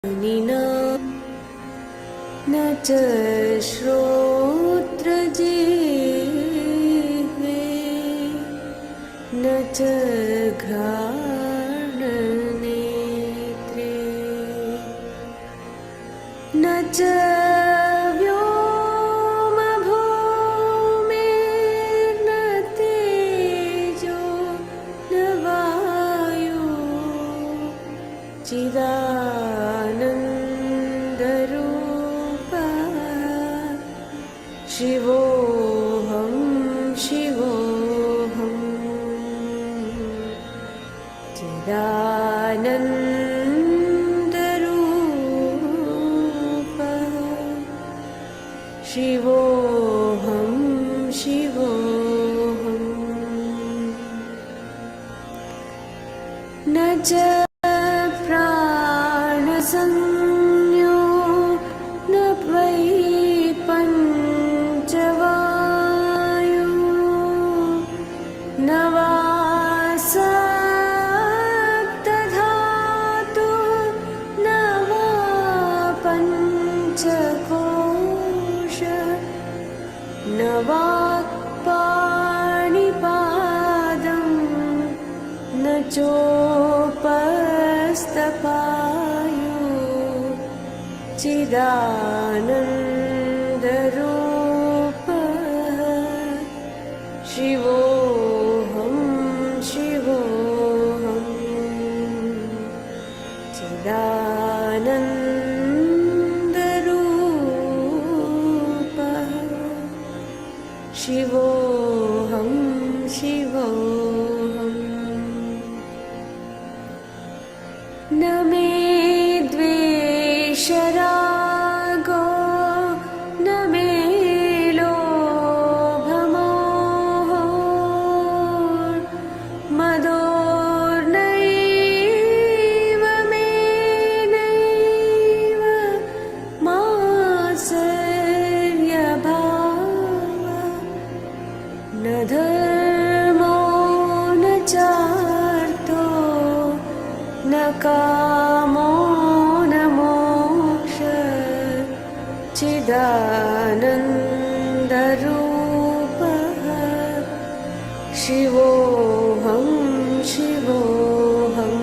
निना न च श्रोत्रजिह्वे न च घ्राणनेत्रे न च व्योमभूमिर्न तेजो न वायु चिदानन्दरूपः शिवोऽहं शिवोऽहं चिदानन्दरूपः शिवोऽहं शिवोऽहं न च प्राणसंज्ञो न वै पञ्चवायु न वा सप्तधातु न वा पञ्चकोश न वाक्पाणिपादं न चोपस्थपायु चिदानन्दरूपः शिवोऽहं शिवोऽहं चिदानन्दरूपः शिवोऽहं शिवोऽहं न मे द्वेषरागो न मे लोभमोहो मदोर्नैव मे नैव मात्सर्यभावः न धर्मो न चार्थो न कामो न मोक्षः चिदानन्दरूपः शिवोऽहं शिवोऽहं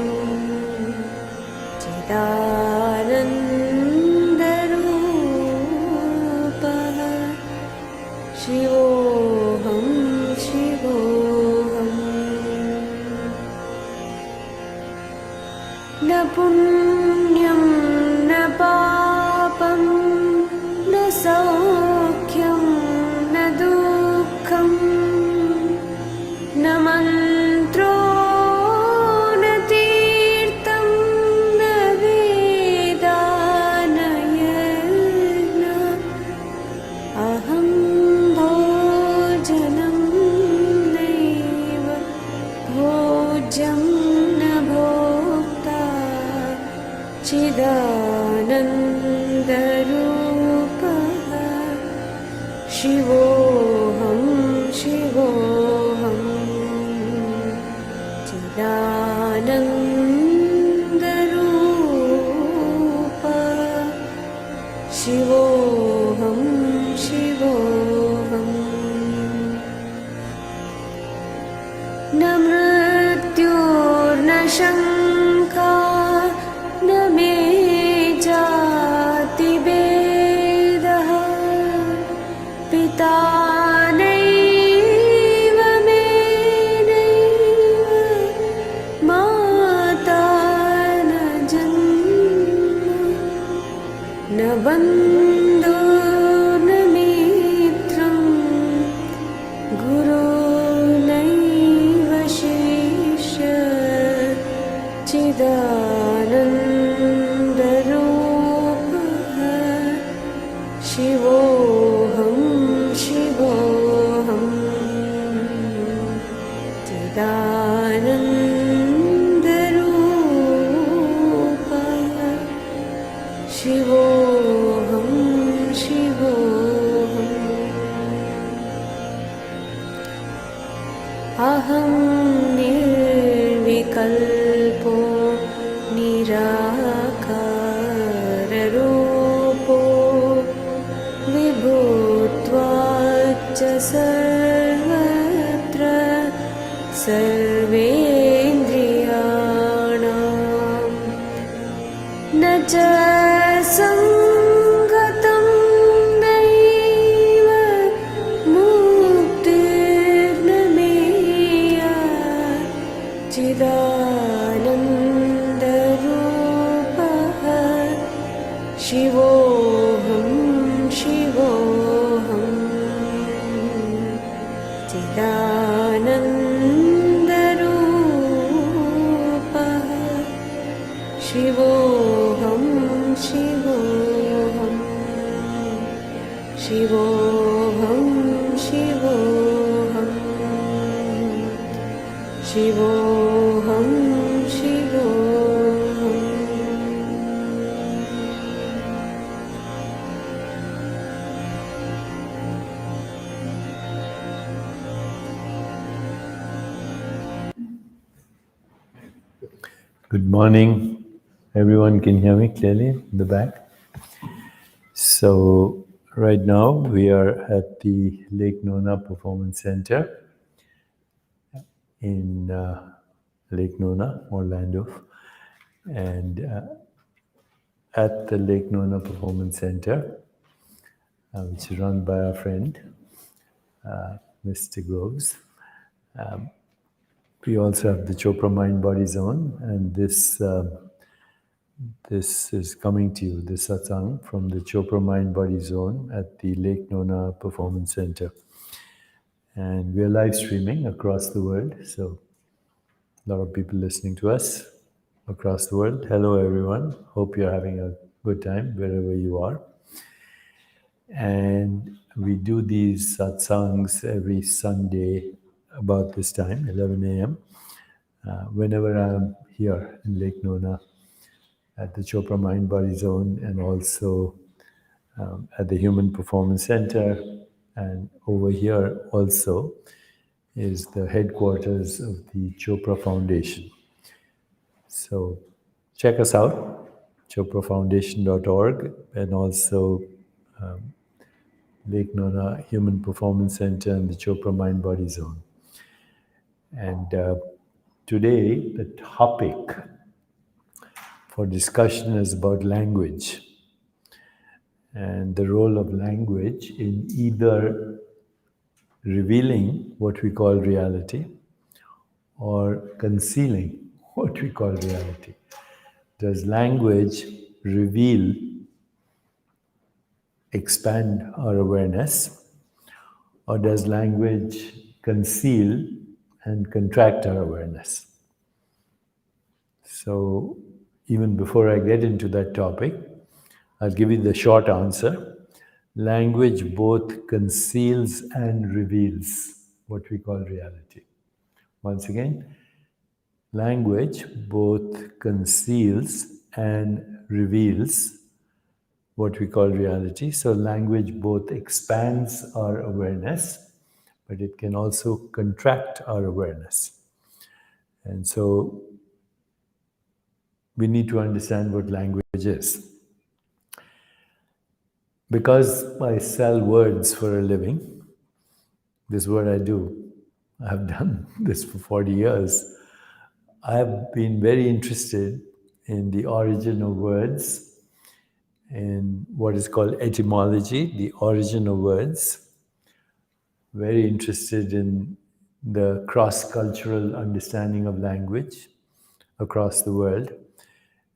चिदानन्दरूपः शिवोऽहं शिवोऽहं न पुण्यं न पापं न सौख्यं न दुःखं न मन्त्रो न तीर्थं न वेदा न यज्ञः अहं भोजनं नैव भोज्यं न भोक्ता चिदानन्दरूपः शिवोऽहं शिवोऽहं चिदानन्दरूपः शिवोऽहं शिवोऽहं न मृत्युर्न शङ्का न मे जातिभेदः पिता नैव मे नैव माता न जन्म न बन्धुर्न मित्रं गुरुर्नैव शिष्यः चिदानन्दरूपः शिवोऽहं शिवोऽहं चिदानन्दरूपः शिवोऽहं शिवोऽहम् अहं निर्विकल्पो निराकार न च सङ्गतं नैव मुक्तिर्न मेया चिदानन्दरूपः शिवोऽहं शिवोऽहम् चिदानन्दरूपः शिवोऽहं शिवोऽहम् शिवोऽहं शिवोऽहम् शिवोऽहं शिवोऽहम् Good morning. Everyone can hear me clearly in the back. So right now we are at the Lake Nona Performance Center in Lake Nona, Orlando. And at the Lake Nona Performance Center, which is run by our friend, Mr. Groves. We also have the Chopra Mind Body Zone, and this is coming to you, this satsang from the Chopra Mind Body Zone at the Lake Nona Performance Center. And we're live streaming across the world, so a lot of people listening to us across the world. Hello, everyone. Hope you're having a good time wherever you are. And we do these satsangs every Sunday about this time, 11 a.m. Whenever I'm here in Lake Nona at the Chopra Mind Body Zone, and also at the Human Performance Center, and over here also is the headquarters of the Chopra Foundation. So check us out, choprafoundation.org, and also Lake Nona Human Performance Center and the Chopra Mind Body Zone. And today the topic for discussion is about language and the role of language in either revealing what we call reality or concealing what we call reality. Does language reveal, expand our awareness, or does language conceal and contract our awareness? So even before I get into that topic, I'll give you the short answer. Language both conceals and reveals what we call reality. Once again, language both conceals and reveals what we call reality. So language both expands our awareness, but it can also contract our awareness. And so we need to understand what language is. Because I sell words for a living, this is what I do. I've done this for 40 years. I've been very interested in the origin of words, in what is called etymology, the origin of words. Very interested in the cross-cultural understanding of language across the world,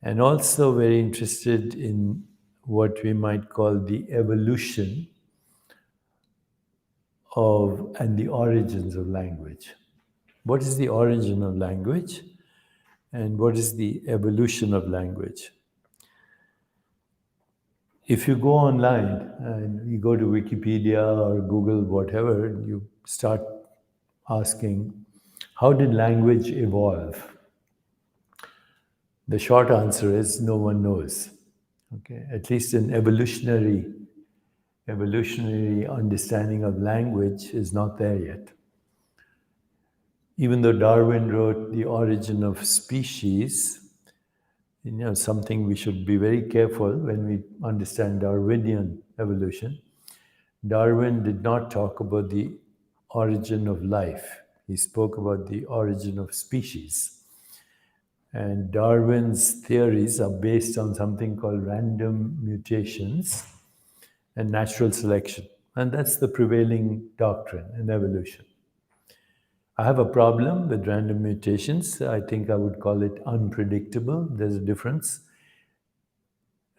and also very interested in what we might call the evolution of and the origins of language. What is the origin of language, and what is the evolution of language? If you go online and you go to Wikipedia or Google, whatever, you start asking, how did language evolve? The short answer is no one knows. Okay, at least an evolutionary understanding of language is not there yet. Even though Darwin wrote The Origin of Species, something we should be very careful when we understand Darwinian evolution. Darwin did not talk about the origin of life. He spoke about the origin of species. And Darwin's theories are based on something called random mutations and natural selection. And that's the prevailing doctrine in evolution. I have a problem with random mutations. I think I would call it unpredictable. There's a difference.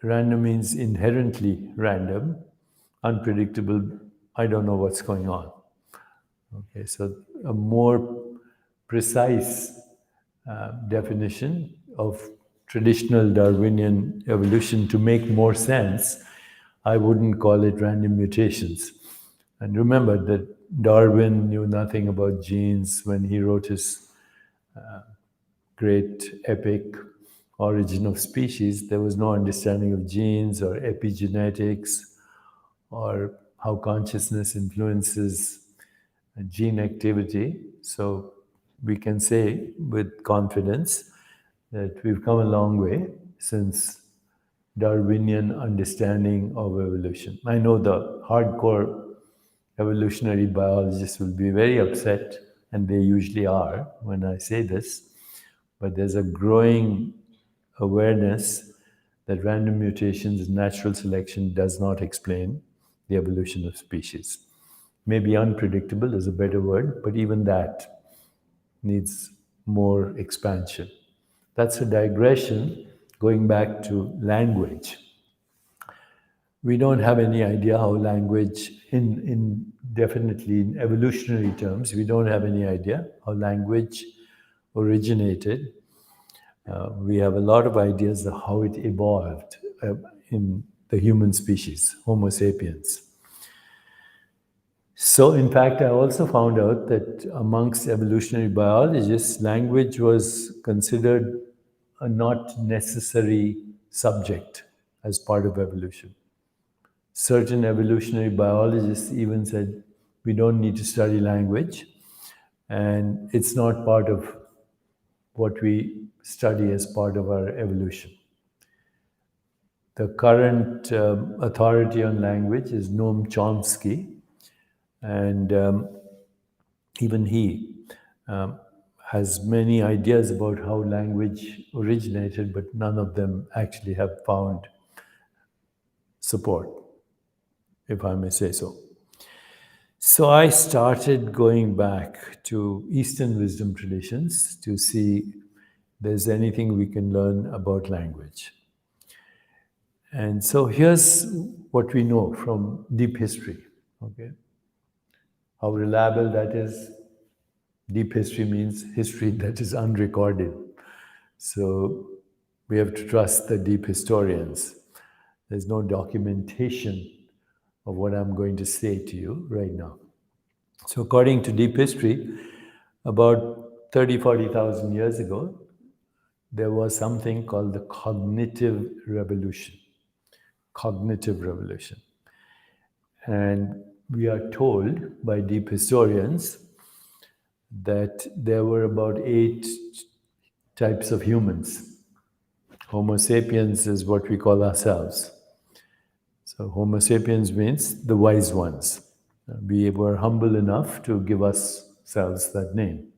Random means inherently random. Unpredictable, I don't know what's going on. Okay, so a more precise definition of traditional Darwinian evolution to make more sense, I wouldn't call it random mutations. And remember that Darwin knew nothing about genes when he wrote his great epic Origin of Species. There was no understanding of genes or epigenetics or how consciousness influences gene activity. So we can say with confidence that we've come a long way since Darwinian understanding of evolution. I know the hardcore evolutionary biologists will be very upset, and they usually are when I say this, but there's a growing awareness that random mutations, natural selection does not explain the evolution of species. Maybe unpredictable is a better word, but even that needs more expansion. That's a digression going back to language. We don't have any idea how language, definitely in evolutionary terms, we don't have any idea how language originated. We have a lot of ideas of how it evolved in the human species, Homo sapiens. So, in fact, I also found out that amongst evolutionary biologists, language was considered a not necessary subject as part of evolution. Certain evolutionary biologists even said, we don't need to study language, and it's not part of what we study as part of our evolution. The current authority on language is Noam Chomsky, and even he has many ideas about how language originated, but none of them actually have found support, if I may say so. So I started going back to Eastern wisdom traditions to see if there's anything we can learn about language. And so here's what we know from deep history, okay? How reliable that is. Deep history means history that is unrecorded. So we have to trust the deep historians. There's no documentation of what I'm going to say to you right now. So according to deep history, about 30, 40,000 years ago, there was something called the cognitive revolution. Cognitive revolution. And we are told by deep historians that there were about 8 types of humans. Homo sapiens is what we call ourselves. So Homo sapiens means the wise ones. We were humble enough to give ourselves that name.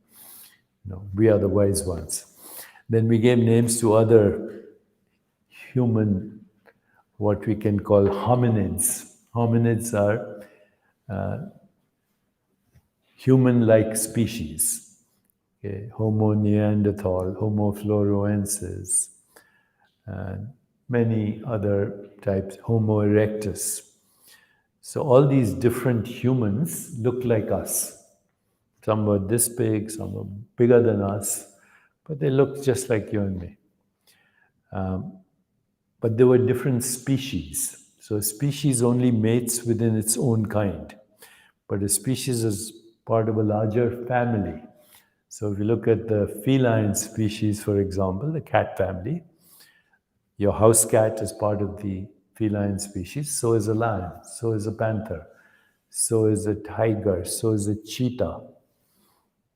We are the wise ones. Then we gave names to other human, what we can call hominids. Hominids are human-like species. Okay? Homo neanderthal, Homo floresiensis, and many other types, Homo erectus. So all these different humans look like us. Some were this big, some were bigger than us, but they look just like you and me. But there were different species. So a species only mates within its own kind. But a species is part of a larger family. So if you look at the feline species, for example, the cat family, your house cat is part of the feline species, so is a lion, so is a panther, so is a tiger, so is a cheetah.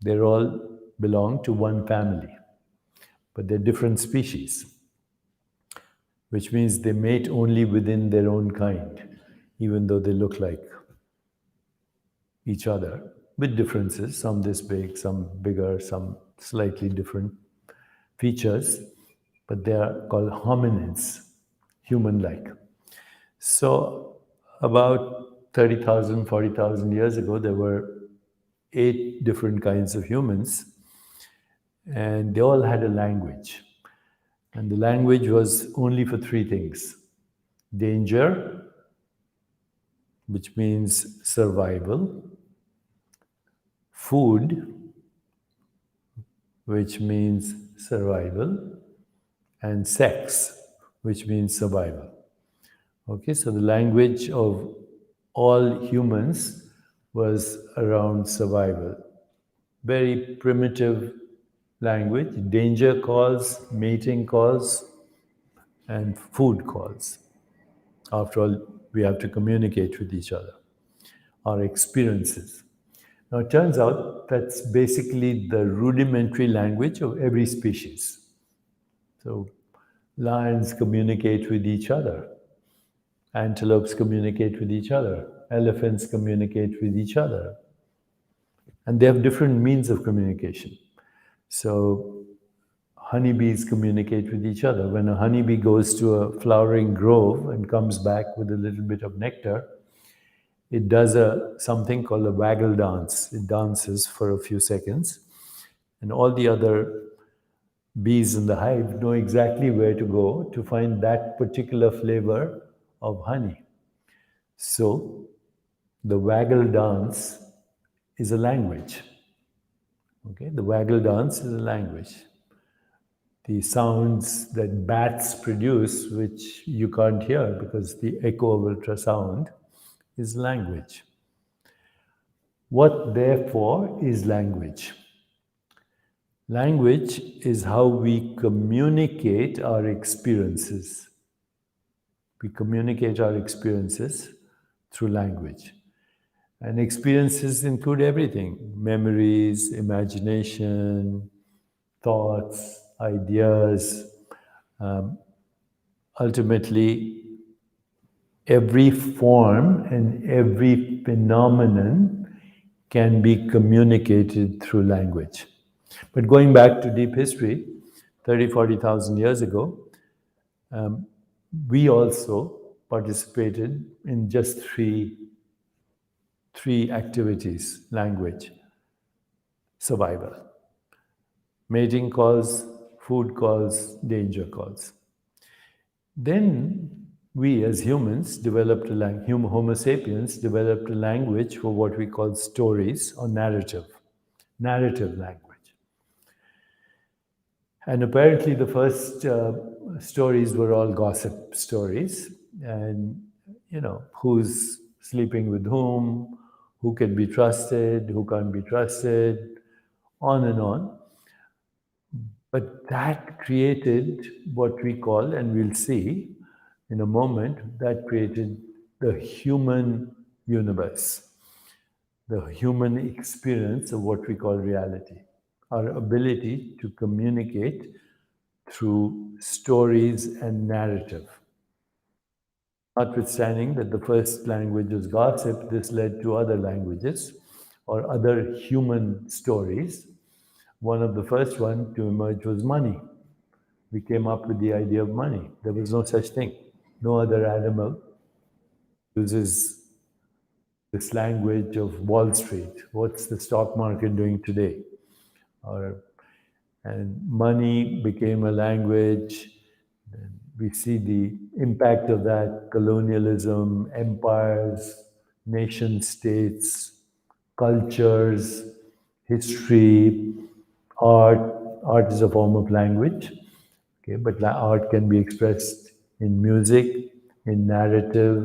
They all belong to one family, but they're different species, which means they mate only within their own kind, even though they look like each other, with differences, some this big, some bigger, some slightly different features, but they are called hominids, human-like. So about 30,000, 40,000 years ago, there were 8 different kinds of humans, and they all had a language. And the language was only for 3 things: danger, which means survival; food, which means survival; and sex, which means survival. Okay, so the language of all humans was around survival. Very primitive language: danger calls, mating calls, and food calls. After all, we have to communicate with each other, our experiences. Now, it turns out that's basically the rudimentary language of every species. So, lions communicate with each other, antelopes communicate with each other, elephants communicate with each other, and they have different means of communication. So, honeybees communicate with each other. When a honeybee goes to a flowering grove and comes back with a little bit of nectar, it does something called a waggle dance. It dances for a few seconds, and all the other bees in the hive know exactly where to go to find that particular flavor of honey. So, the waggle dance is a language. Okay, the waggle dance is a language. The sounds that bats produce, which you can't hear because the echo of ultrasound, is language. What, therefore, is language? Language is how we communicate our experiences. We communicate our experiences through language. And experiences include everything: memories, imagination, thoughts, ideas. Ultimately, every form and every phenomenon can be communicated through language. But going back to deep history, 30, 40,000 years ago, we also participated in just three activities: language, survival, mating calls, food calls, danger calls. Then we as humans developed Homo sapiens developed a language for what we call stories or narrative language. And apparently the first stories were all gossip stories, and who's sleeping with whom, who can be trusted, who can't be trusted, on and on. But that created what we call, and we'll see in a moment, that created the human universe, the human experience of what we call reality, our ability to communicate through stories and narrative. Notwithstanding that the first language was gossip, this led to other languages or other human stories. One of the first ones to emerge was money. We came up with the idea of money. There was no such thing. No other animal uses this language of Wall Street. What's the stock market doing today? And money became a language. And we see the impact of that: colonialism, empires, nation states, cultures, history, art. Art is a form of language. Okay, but art can be expressed in music, in narrative,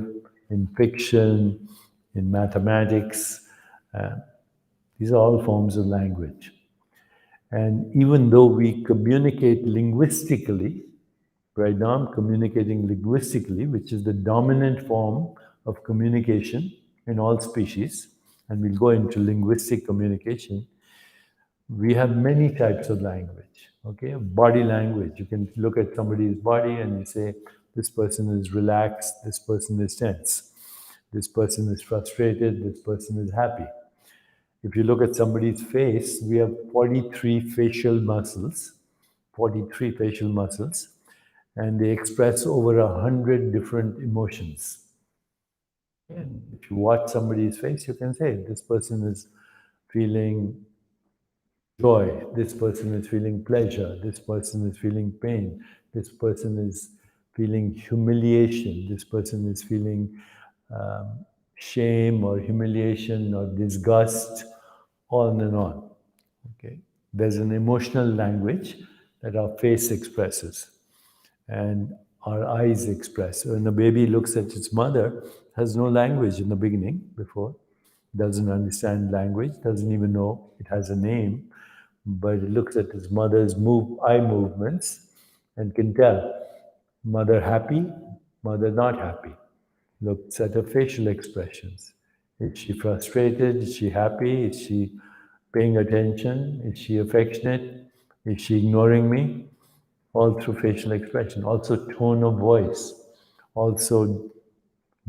in fiction, in mathematics. These are all forms of language. And even though we communicate linguistically, right now I'm communicating linguistically, which is the dominant form of communication in all species, and we'll go into linguistic communication. We have many types of language. Okay, body language. You can look at somebody's body and you say, this person is relaxed, this person is tense, this person is frustrated, this person is happy. If you look at somebody's face, we have 43 facial muscles, 43 facial muscles, and they express over 100 different emotions. And if you watch somebody's face, you can say, this person is feeling joy, this person is feeling pleasure, this person is feeling pain, this person is feeling humiliation, this person is feeling shame or humiliation or disgust, on and on. Okay, there's an emotional language that our face expresses and our eyes express. When a baby looks at its mother, has no language in the beginning before, doesn't understand language, doesn't even know it has a name, but it looks at its mother's eye movements and can tell mother happy, mother not happy. Looks at her facial expressions. Is she frustrated? Is she happy? Is she paying attention? Is she affectionate? Is she ignoring me? All through facial expression. Also tone of voice. Also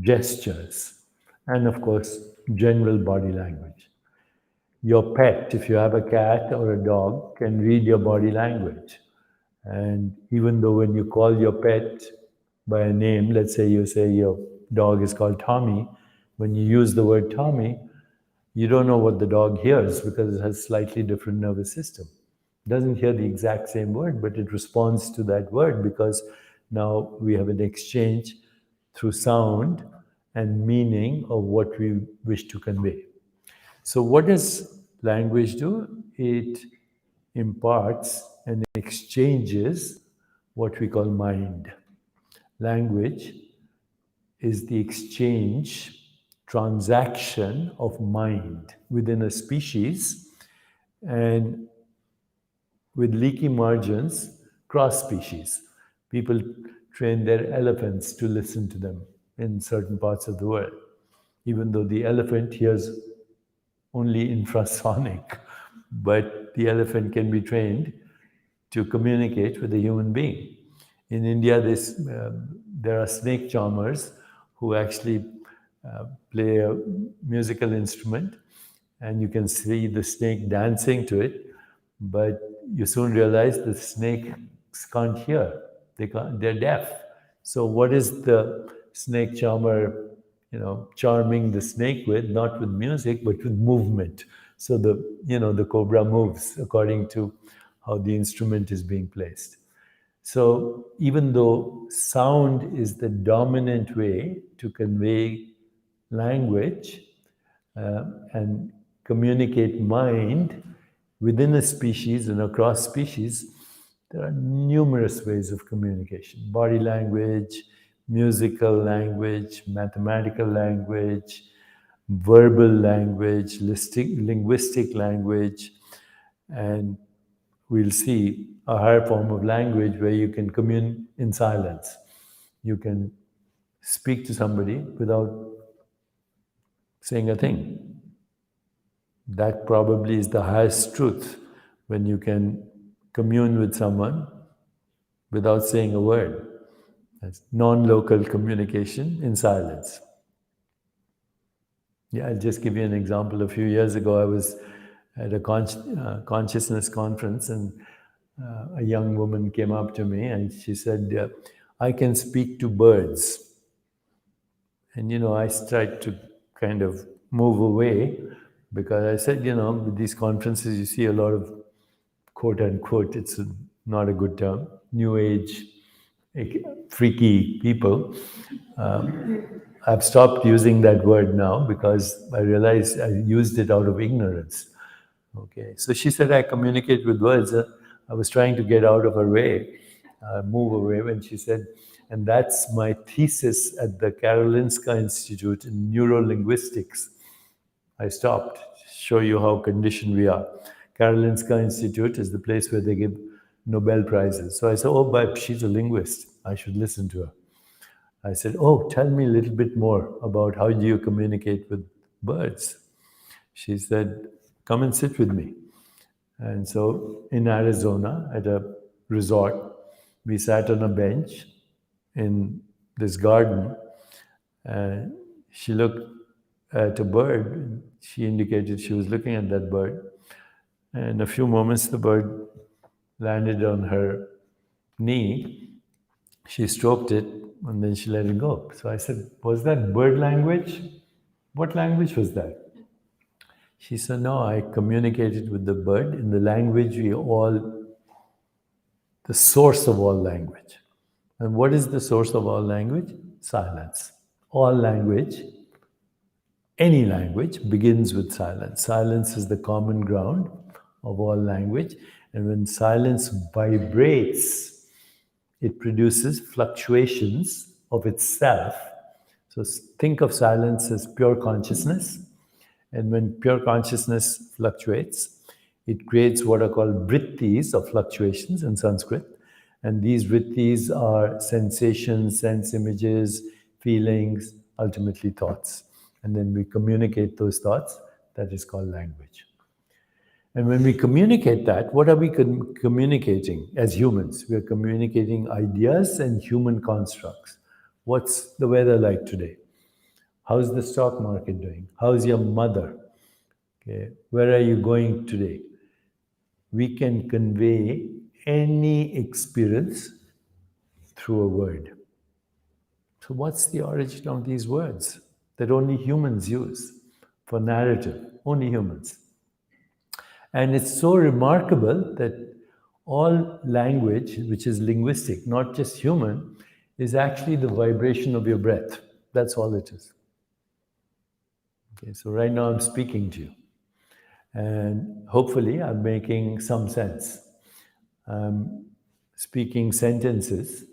gestures. And of course, general body language. Your pet, if you have a cat or a dog, can read your body language. And even though when you call your pet by a name, let's say you say your dog is called Tommy, when you use the word Tommy, you don't know what the dog hears because it has slightly different nervous system. It doesn't hear the exact same word, but it responds to that word because now we have an exchange through sound and meaning of what we wish to convey. So, what does language do? It imparts and exchanges what we call mind. Language is the exchange, transaction of mind within a species, and with leaky margins, cross species. People train their elephants to listen to them in certain parts of the world, even though the elephant hears only infrasonic, but the elephant can be trained to communicate with a human being. In India, there are snake charmers who actually play a musical instrument, and you can see the snake dancing to it, but you soon realize the snakes can't hear. They're deaf. So what is the snake charmer, charming the snake with? Not with music, but with movement. So the cobra moves according to how the instrument is being placed. So even though sound is the dominant way to convey language and communicate mind within a species and across species, there are numerous ways of communication: body language, musical language, mathematical language, verbal language, linguistic language, and we'll see a higher form of language where you can commune in silence. You can speak to somebody without saying a thing. That probably is the highest truth, when you can commune with someone without saying a word. That's non-local communication in silence. Yeah, I'll just give you an example. A few years ago, I was at a consciousness conference, and a young woman came up to me and she said, I can speak to birds. And, I tried to kind of move away because I said, with these conferences, you see a lot of quote unquote, it's not a good term, new age, freaky people. I've stopped using that word now because I realized I used it out of ignorance. Okay, so she said I communicate with words. I was trying to get out of her way, move away, when she said, and that's my thesis at the Karolinska Institute in neurolinguistics. I stopped. Show you how conditioned we are. Karolinska Institute is the place where they give Nobel Prizes. So I said, oh, but she's a linguist. I should listen to her. I said, oh, tell me a little bit more about how do you communicate with birds. She said, come and sit with me. And so in Arizona, at a resort, we sat on a bench in this garden, and she looked at a bird. She indicated she was looking at that bird. And in a few moments, the bird landed on her knee. She stroked it and then she let it go. So I said, "Was that bird language? What language was that?" She said, "No, I communicated with the bird in the language the source of all language." And what is the source of all language? Silence. All language, any language, begins with silence. Silence is the common ground of all language. And when silence vibrates, it produces fluctuations of itself. So think of silence as pure consciousness. And when pure consciousness fluctuates, it creates what are called vrittis, or fluctuations in Sanskrit. And these vrittis are sensations, sense images, feelings, ultimately thoughts. And then we communicate those thoughts. That is called language. And when we communicate that, what are we communicating as humans? We are communicating ideas and human constructs. What's the weather like today? How's the stock market doing? How's your mother? Okay. Where are you going today? We can convey any experience through a word. So what's the origin of these words that only humans use for narrative? Only humans. And it's so remarkable that all language, which is linguistic, not just human, is actually the vibration of your breath. That's all it is. Okay, so right now I'm speaking to you. And hopefully I'm making some sense. I'm speaking sentences.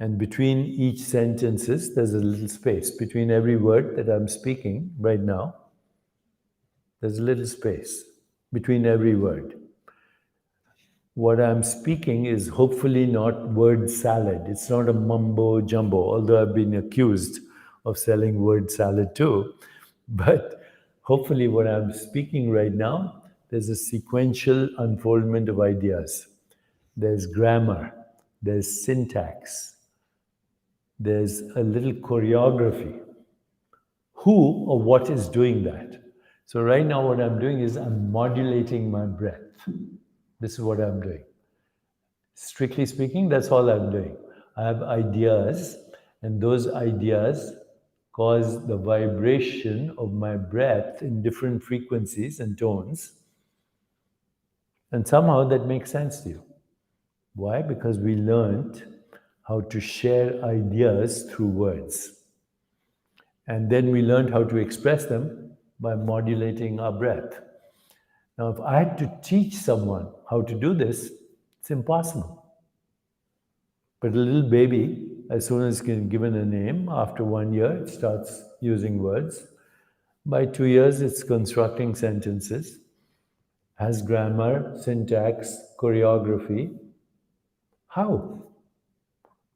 And between each sentences, there's a little space. Between every word that I'm speaking right now, there's a little space between every word. What I'm speaking is hopefully not word salad. It's not a mumbo jumbo, although I've been accused of selling word salad too. But hopefully what I'm speaking right now, there's a sequential unfoldment of ideas. There's grammar, there's syntax, there's a little choreography. Who or what is doing that? So right now what I'm doing is I'm modulating my breath. This is what I'm doing. Strictly speaking, that's all I'm doing. I have ideas, and those ideas cause the vibration of my breath in different frequencies and tones. And somehow that makes sense to you. Why? Because we learned how to share ideas through words. And then we learned how to express them by modulating our breath. Now, if I had to teach someone how to do this, it's impossible. But a little baby, as soon as it's given a name, after 1 year, it starts using words. By 2 years, it's constructing sentences, has grammar, syntax, choreography. How?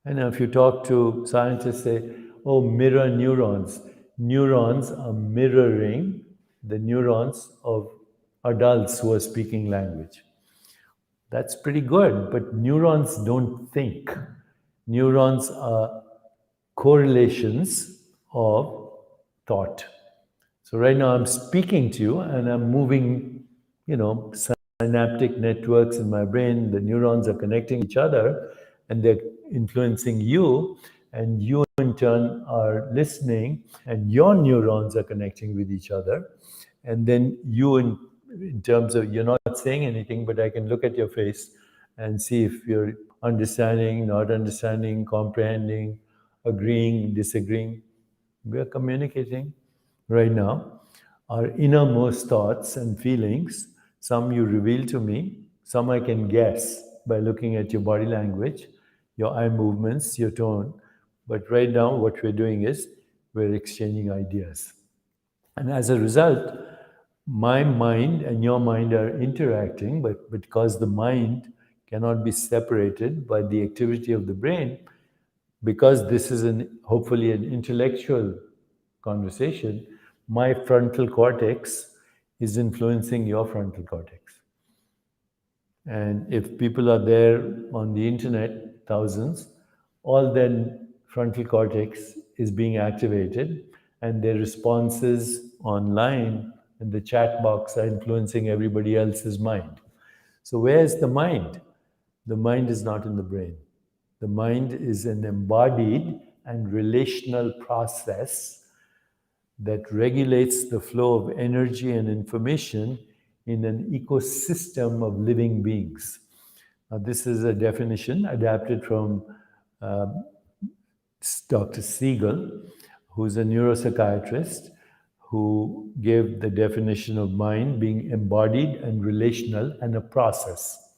And if you talk to scientists, say, oh, mirror neurons. Neurons are mirroring the neurons of adults who are speaking language. That's pretty good, but neurons don't think. Neurons are correlations of thought. So right now I'm speaking to you and I'm moving, synaptic networks in my brain. The neurons are connecting each other and they're influencing you, and you in turn are listening and your neurons are connecting with each other. And then you in terms of, you're not saying anything, but I can look at your face and see if you're understanding, not understanding, comprehending, agreeing, disagreeing. We are communicating right now. Our innermost thoughts and feelings, some you reveal to me, some I can guess by looking at your body language, your eye movements, your tone. But right now, what we're doing is we're exchanging ideas. And as a result, my mind and your mind are interacting, but because the mind cannot be separated by the activity of the brain, because this is hopefully an intellectual conversation, my frontal cortex is influencing your frontal cortex. And if people are there on the internet, thousands, all their frontal cortex is being activated, and their responses online in the chat box are influencing everybody else's mind. So where's the mind? The mind is not in the brain. The mind is an embodied and relational process that regulates the flow of energy and information in an ecosystem of living beings. Now, this is a definition adapted from Dr. Siegel, who's a neuropsychiatrist, who gave the definition of mind being embodied and relational and a process.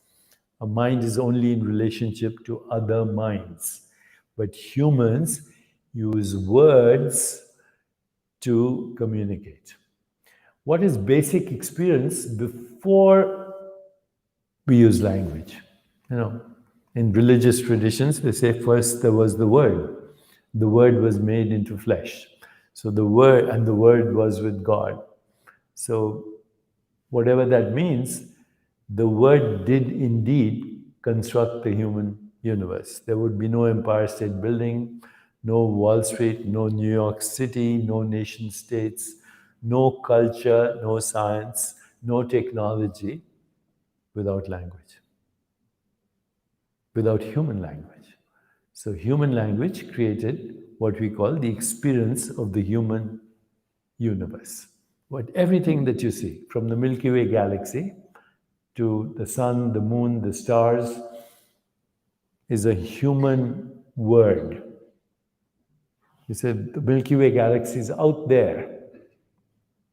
A mind is only in relationship to other minds. But humans use words to communicate. What is basic experience before we use language? In religious traditions, they say first there was the Word. The Word was made into flesh. So the Word was with God. So whatever that means, the Word did indeed construct the human universe. There would be no Empire State Building, no Wall Street, no New York City, no nation states, no culture, no science, no technology without language, without human language. So human language created what we call the experience of the human universe. Everything that you see, from the Milky Way galaxy to the sun, the moon, the stars, is a human word. You said the Milky Way galaxy is out there,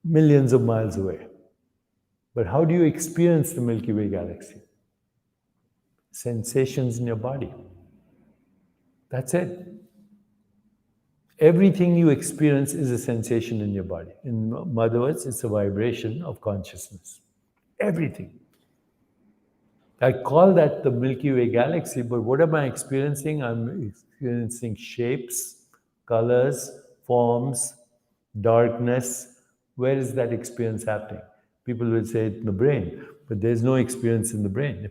millions of miles away. But how do you experience the Milky Way galaxy? Sensations in your body. That's it. Everything you experience is a sensation in your body. In other words, it's a vibration of consciousness. Everything. I call that the Milky Way galaxy, but what am I experiencing? I'm experiencing shapes, colors, forms, darkness. Where is that experience happening? People will say it's in the brain, but there's no experience in the brain.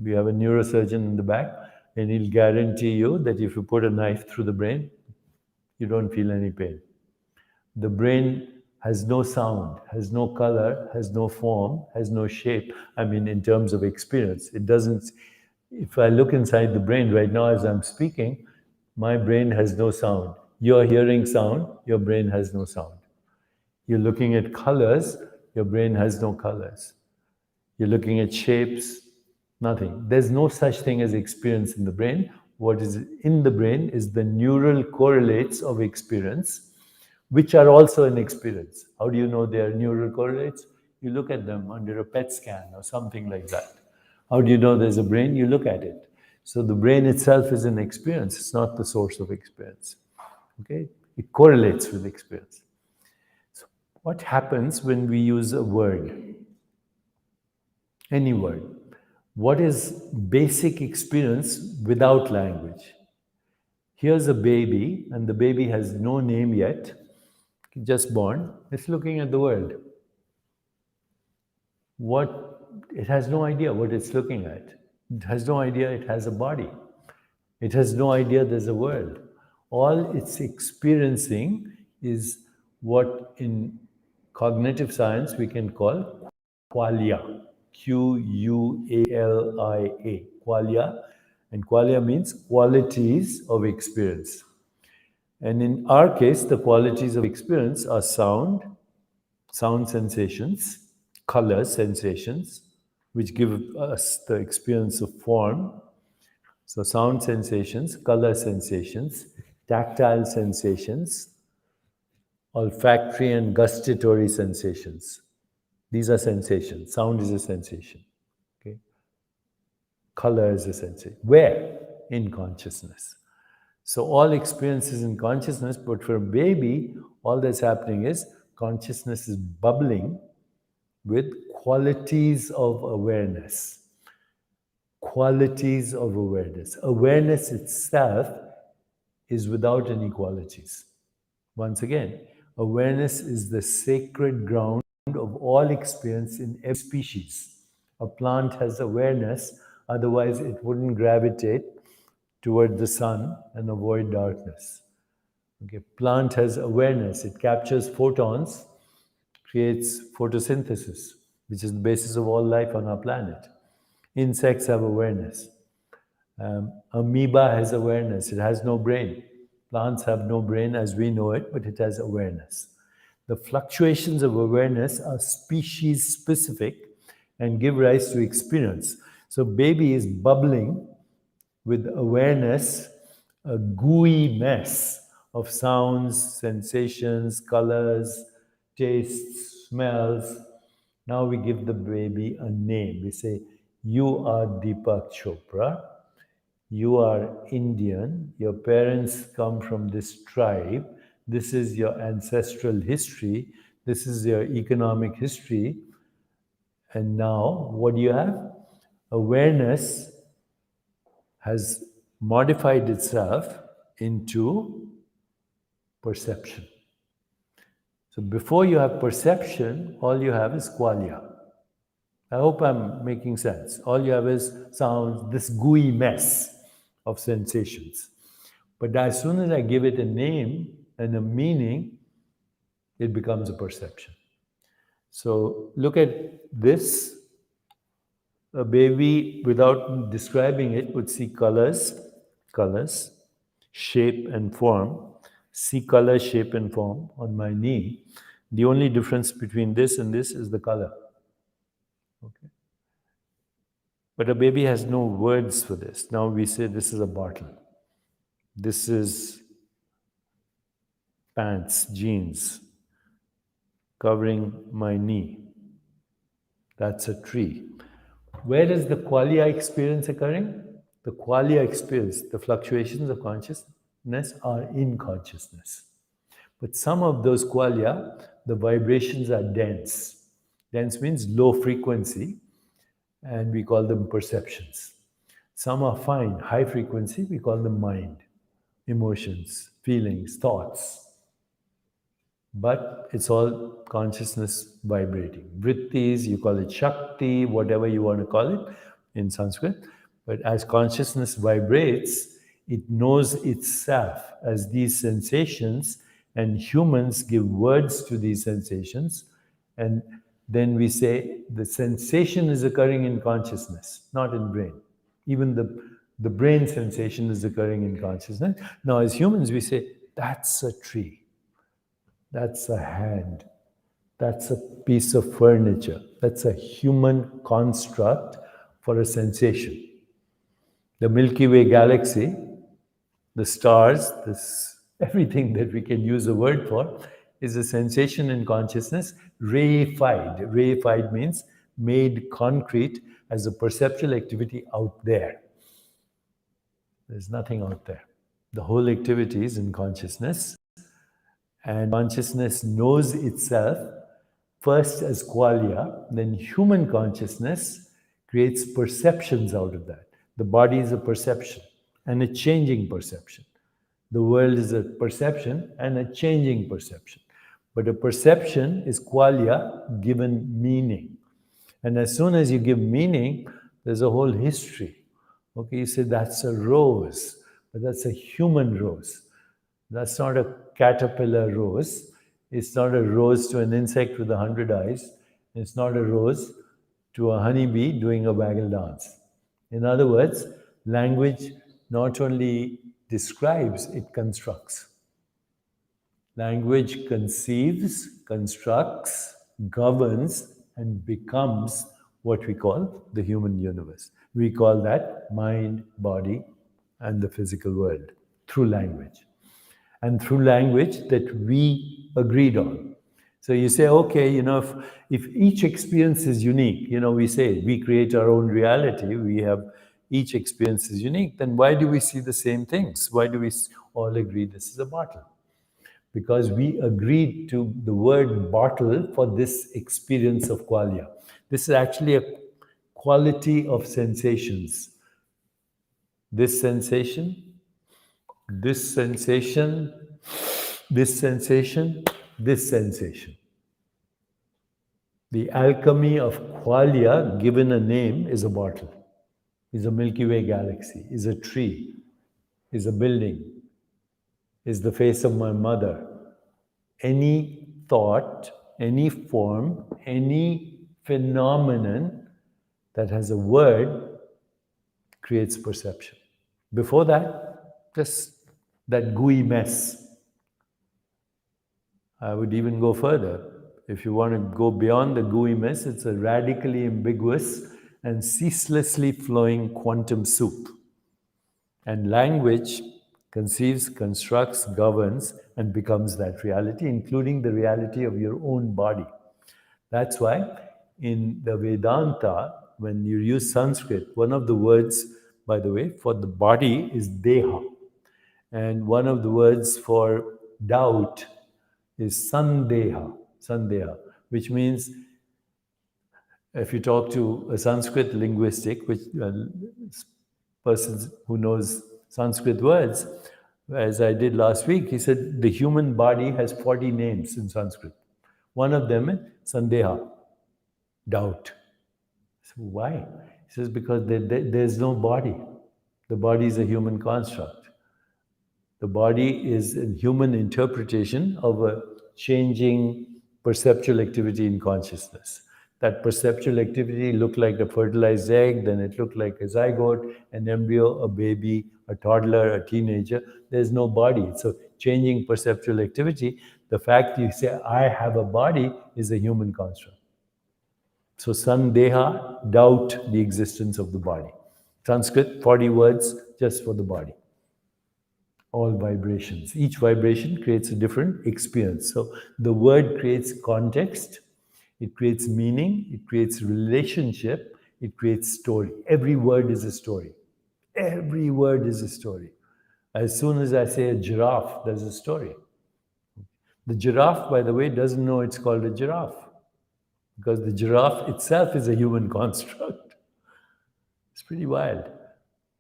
We have a neurosurgeon in the back, and he'll guarantee you that if you put a knife through the brain, you don't feel any pain. The brain has no sound, has no color, has no form, has no shape. I mean, in terms of experience, it doesn't. If I look inside the brain right now as I'm speaking, my brain has no sound. You're hearing sound, your brain has no sound. You're looking at colors, your brain has no colors. You're looking at shapes, nothing. There's no such thing as experience in the brain. What is in the brain is the neural correlates of experience, which are also an experience. How do you know they are neural correlates? You look at them under a PET scan or something like that. How do you know there's a brain? You look at it. So the brain itself is an experience. It's not the source of experience. Okay? It correlates with experience. So what happens when we use a word? Any word. What is basic experience without language? Here's a baby, and the baby has no name yet, just born. It's looking at the world. It has no idea what it's looking at. It has no idea it has a body. It has no idea there's a world. All it's experiencing is what in cognitive science we can call qualia. Qualia. Qualia. And qualia means qualities of experience. And in our case, the qualities of experience are sound sensations, color sensations, which give us the experience of form. So sound sensations, color sensations, tactile sensations, olfactory and gustatory sensations. These are sensations. Sound is a sensation. Okay? Color is a sensation. Where? In consciousness. So all experience is in consciousness, but for a baby, all that's happening is consciousness is bubbling with qualities of awareness. Qualities of awareness. Awareness itself is without any qualities. Once again, awareness is the sacred ground of all experience in every species. A plant has awareness, otherwise it wouldn't gravitate toward the sun and avoid darkness. Okay, plant has awareness. It captures photons, creates photosynthesis, which is the basis of all life on our planet. Insects have awareness. Amoeba has awareness. It has no brain. Plants have no brain as we know it, but it has awareness. The fluctuations of awareness are species specific and give rise to experience. So baby is bubbling with awareness, a gooey mess of sounds, sensations, colors, tastes, smells. Now we give the baby a name. We say, you are Deepak Chopra. You are Indian. Your parents come from this tribe. This is your ancestral history. This is your economic history. And now, what do you have? Awareness has modified itself into perception. So before you have perception, all you have is qualia. I hope I'm making sense. All you have is sounds, this gooey mess of sensations. But as soon as I give it a name and a meaning, it becomes a perception. So look at this. A baby, without describing it, would see colors, shape and form. See color, shape and form on my knee. The only difference between this and this is the color. Okay. But a baby has no words for this. Now we say this is a bottle. This is pants, jeans, covering my knee. That's a tree. Where is the qualia experience occurring? The qualia experience, the fluctuations of consciousness are in consciousness. But some of those qualia, the vibrations are dense. Dense means low frequency, and we call them perceptions. Some are fine, high frequency, we call them mind, emotions, feelings, thoughts. But it's all consciousness vibrating. Vrittis, you call it Shakti, whatever you want to call it in Sanskrit. But as consciousness vibrates, it knows itself as these sensations, and humans give words to these sensations. And then we say the sensation is occurring in consciousness, not in brain. Even the brain sensation is occurring in consciousness. Now, as humans, we say, that's a tree. That's a hand. That's a piece of furniture. That's a human construct for a sensation. The Milky Way galaxy, the stars, everything that we can use a word for, is a sensation in consciousness, reified. Reified means made concrete as a perceptual activity out there. There's nothing out there. The whole activity is in consciousness. And consciousness knows itself first as qualia, then human consciousness creates perceptions out of that. The body is a perception and a changing perception. The world is a perception and a changing perception. But a perception is qualia given meaning. And as soon as you give meaning, there's a whole history. Okay, you say that's a rose, but that's a human rose. That's not a caterpillar rose. It's not a rose to an insect with 100 eyes. It's not a rose to a honeybee doing a waggle dance. In other words, language not only describes, it constructs. Language conceives, constructs, governs, and becomes what we call the human universe. We call that mind, body, and the physical world through language. And through language that we agreed on. So you say, okay, if each experience is unique, we say we create our own reality, we have each experience is unique, then why do we see the same things? Why do we all agree this is a bottle? Because we agreed to the word bottle for this experience of qualia. This is actually a quality of sensations. This sensation, this sensation, this sensation, this sensation. The alchemy of qualia, given a name, is a bottle, is a Milky Way galaxy, is a tree, is a building, is the face of my mother. Any thought, any form, any phenomenon that has a word creates perception. Before that, just that gooey mess. I would even go further. If you want to go beyond the gooey mess, it's a radically ambiguous and ceaselessly flowing quantum soup. And language conceives, constructs, governs, and becomes that reality, including the reality of your own body. That's why in the Vedanta, when you use Sanskrit, one of the words, by the way, for the body is deha. And one of the words for doubt is sandeha, which means if you talk to a Sanskrit linguistic, which persons who knows Sanskrit words, as I did last week, he said the human body has 40 names in Sanskrit. One of them is sandeha, doubt. So why? He says because there's no body. The body is a human construct. The body is a human interpretation of a changing perceptual activity in consciousness. That perceptual activity looked like a fertilized egg, then it looked like a zygote, an embryo, a baby, a toddler, a teenager. There's no body. It's a changing perceptual activity. The fact you say, I have a body, is a human construct. So sandeha, doubt the existence of the body. Sanskrit, 40 words just for the body. All vibrations. Each vibration creates a different experience. So the word creates context, it creates meaning, it creates relationship, it creates story. Every word is a story. Every word is a story. As soon as I say a giraffe, there's a story. The giraffe, by the way, doesn't know it's called a giraffe because the giraffe itself is a human construct. It's pretty wild.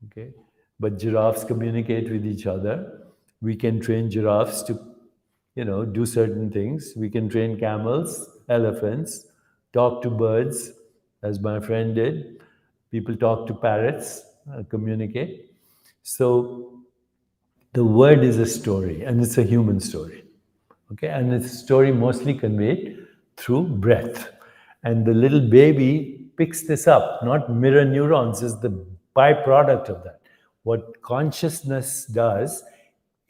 Okay? But giraffes communicate with each other. We can train giraffes to, do certain things. We can train camels, elephants, talk to birds, as my friend did. People talk to parrots, communicate. So the word is a story, and it's a human story. Okay, and it's a story mostly conveyed through breath. And the little baby picks this up, not mirror neurons is the byproduct of that. What consciousness does,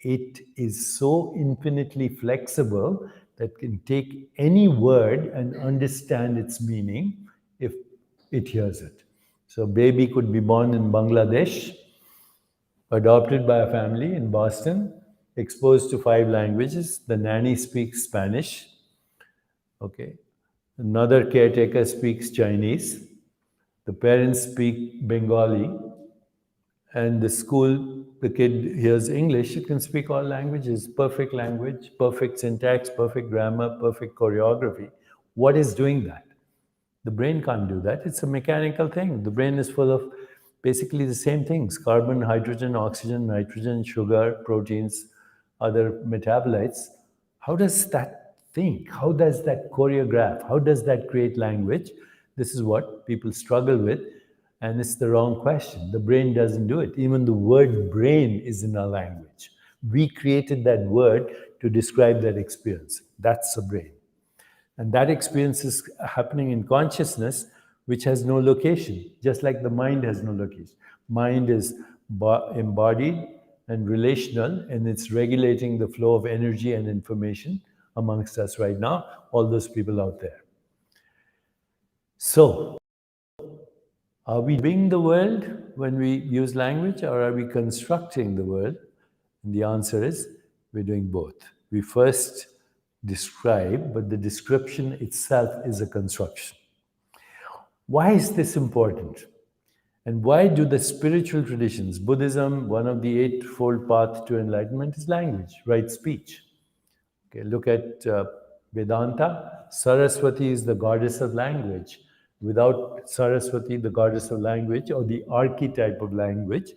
it is so infinitely flexible that it can take any word and understand its meaning if it hears it. So baby could be born in Bangladesh, adopted by a family in Boston, exposed to 5 languages. The nanny speaks Spanish. Okay. Another caretaker speaks Chinese. The parents speak Bengali. And the school, the kid hears English, it can speak all languages, perfect language, perfect syntax, perfect grammar, perfect choreography. What is doing that? The brain can't do that. It's a mechanical thing. The brain is full of basically the same things: carbon, hydrogen, oxygen, nitrogen, sugar, proteins, other metabolites. How does that think? How does that choreograph? How does that create language? This is what people struggle with, and it's the wrong question. The brain doesn't do it. Even the word brain is in our language. We created that word to describe that experience. That's the brain. And that experience is happening in consciousness, which has no location, just like the mind has no location. Mind is embodied and relational, and it's regulating the flow of energy and information amongst us right now, all those people out there. So, are we doing the world when we use language, or are we constructing the world? And the answer is we're doing both. We first describe, but the description itself is a construction. Why is this important? And why do the spiritual traditions, Buddhism, one of the eightfold path to enlightenment is language, right speech. Okay, look at Vedanta. Saraswati is the goddess of language. Without Saraswati, the goddess of language, or the archetype of language,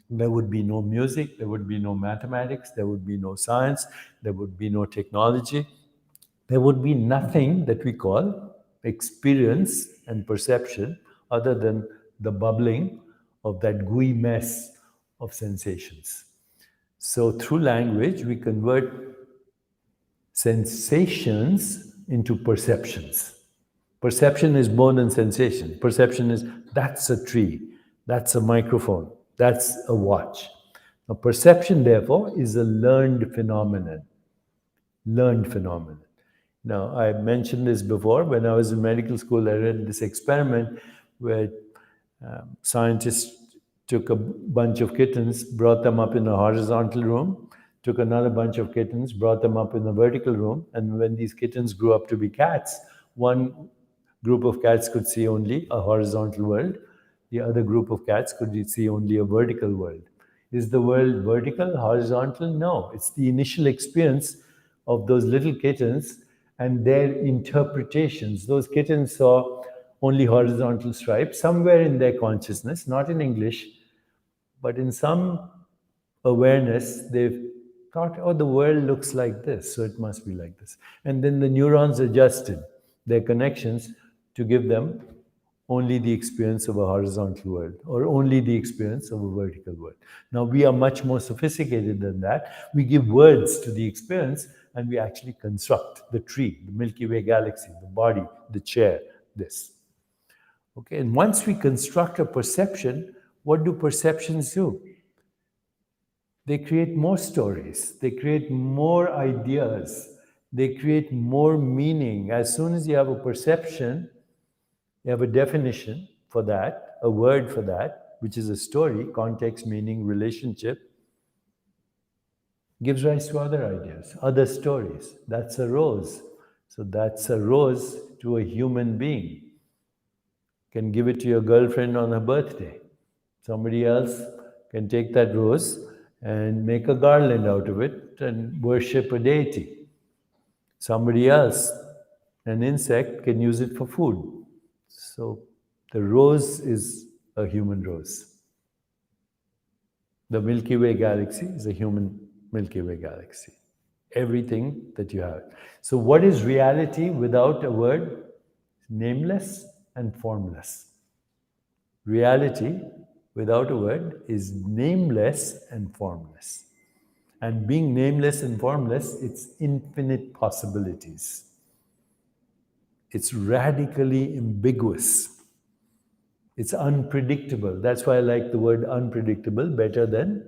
there would be no music, there would be no mathematics, there would be no science, there would be no technology. There would be nothing that we call experience and perception other than the bubbling of that gooey mess of sensations. So through language, we convert sensations into perceptions. Perception is more than sensation. Perception is, that's a tree, that's a microphone, That's a watch. Now, perception, therefore, is a learned phenomenon. Learned phenomenon. Now, I mentioned this before. When I was in medical school, I read this experiment where scientists took a bunch of kittens, brought them up in a horizontal room, took another bunch of kittens, brought them up in a vertical room, and when these kittens grew up to be cats, one group of cats could see only a horizontal world, the other group of cats could see only a vertical world. Is the world vertical, horizontal? No, it's the initial experience of those little kittens and their interpretations. Those kittens saw only horizontal stripes somewhere in their consciousness, not in English, but in some awareness, they've thought, oh, the world looks like this, so it must be like this. And then the neurons adjusted their connections to give them only the experience of a horizontal world or only the experience of a vertical world. Now, we are much more sophisticated than that. We give words to the experience and we actually construct the tree, the Milky Way galaxy, the body, the chair, this. Okay, and once we construct a perception, what do perceptions do? They create more stories, they create more ideas, they create more meaning. As soon as you have a perception, you have a definition for that, a word for that, which is a story, context, meaning, relationship, gives rise to other ideas, other stories. That's a rose. So that's a rose to a human being. Can give it to your girlfriend on her birthday. Somebody else can take that rose and make a garland out of it and worship a deity. Somebody else, an insect, can use it for food. So the rose is a human rose. The Milky Way galaxy is a human Milky Way galaxy. Everything that you have. So what is reality without a word? Nameless and formless. Reality, without a word, is nameless and formless. And being nameless and formless, it's infinite possibilities. It's radically ambiguous. It's unpredictable. That's why I like the word unpredictable better than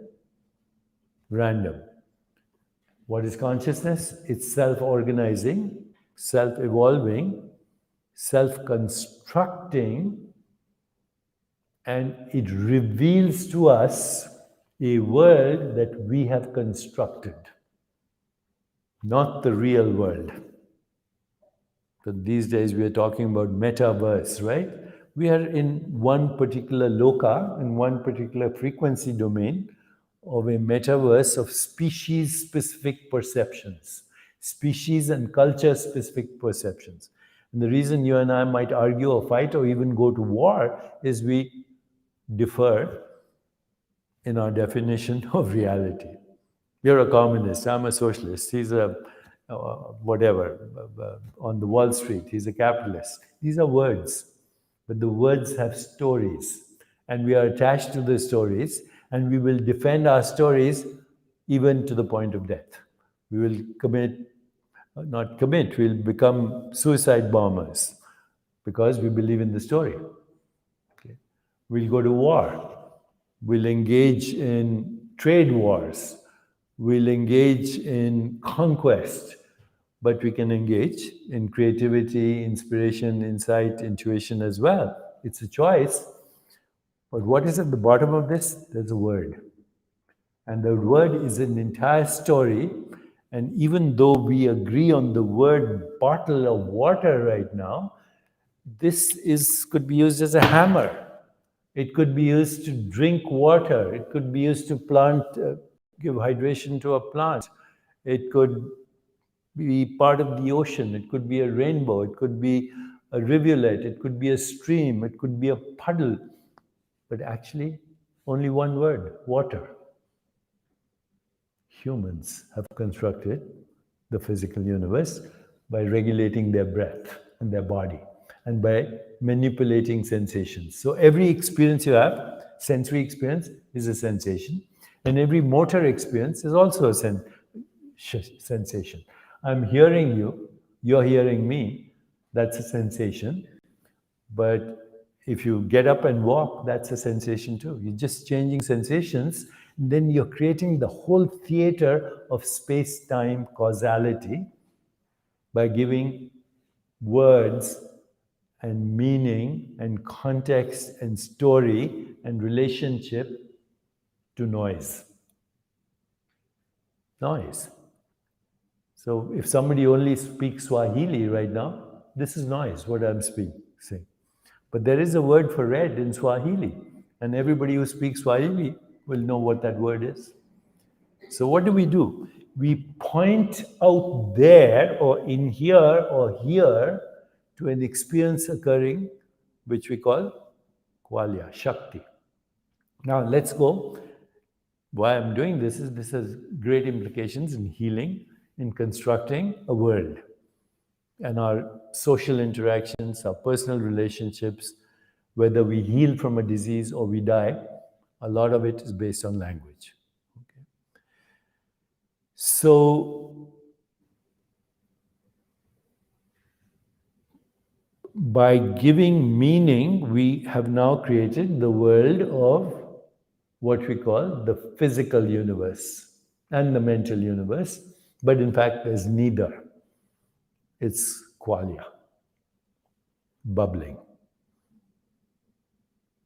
random. What is consciousness? It's self-organizing, self-evolving, self-constructing, and it reveals to us a world that we have constructed, not the real world. So these days we are talking about metaverse, right? We are in one particular loca, in one particular frequency domain of a metaverse of species-specific perceptions, species and culture-specific perceptions. And the reason you and I might argue or fight or even go to war is we differ in our definition of reality. You're a communist, I'm a socialist, he's a whatever, on the Wall Street, he's a capitalist. These are words, but the words have stories, and we are attached to the stories, and we will defend our stories even to the point of death. We will we'll become suicide bombers because we believe in the story. Okay? We'll go to war. We'll engage in trade wars. We'll engage in conquest. But we can engage in creativity, inspiration, insight, intuition as well. It's a choice. But what is at the bottom of this? There's a word. And the word is an entire story. And even though we agree on the word bottle of water right now, this could be used as a hammer. It could be used to drink water. It could be used to give hydration to a plant. It could be part of the ocean. It could be a rainbow. It could be a rivulet. It could be a stream. It could be a puddle. But actually, only one word, water. Humans have constructed the physical universe by regulating their breath and their body and by manipulating sensations. So every experience you have, sensory experience, is a sensation, and every motor experience is also a sensation. I'm hearing you, you're hearing me, that's a sensation. But if you get up and walk, that's a sensation too. You're just changing sensations, then you're creating the whole theater of space-time causality by giving words and meaning and context and story and relationship to noise. Noise. So if somebody only speaks Swahili right now, this is noise, what I'm saying. But there is a word for red in Swahili, and everybody who speaks Swahili will know what that word is. So what do? We point out there or in here or here to an experience occurring, which we call Qualia, Shakti. Now let's go. Why I'm doing this has great implications in healing, in constructing a world. And our social interactions, our personal relationships, whether we heal from a disease or we die, a lot of it is based on language. Okay. So, by giving meaning, we have now created the world of what we call the physical universe and the mental universe. But in fact, there's neither. It's qualia, bubbling.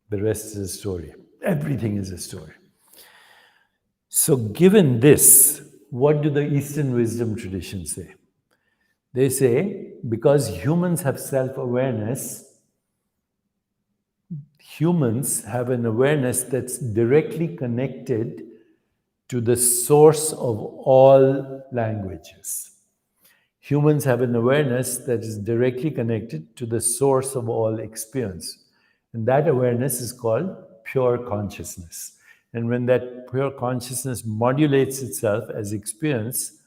The rest is a story. Everything is a story. So given this, what do the Eastern wisdom traditions say? They say, because humans have self-awareness, humans have an awareness that's directly connected to the source of all languages. Humans have an awareness that is directly connected to the source of all experience. And that awareness is called pure consciousness. And when that pure consciousness modulates itself as experience,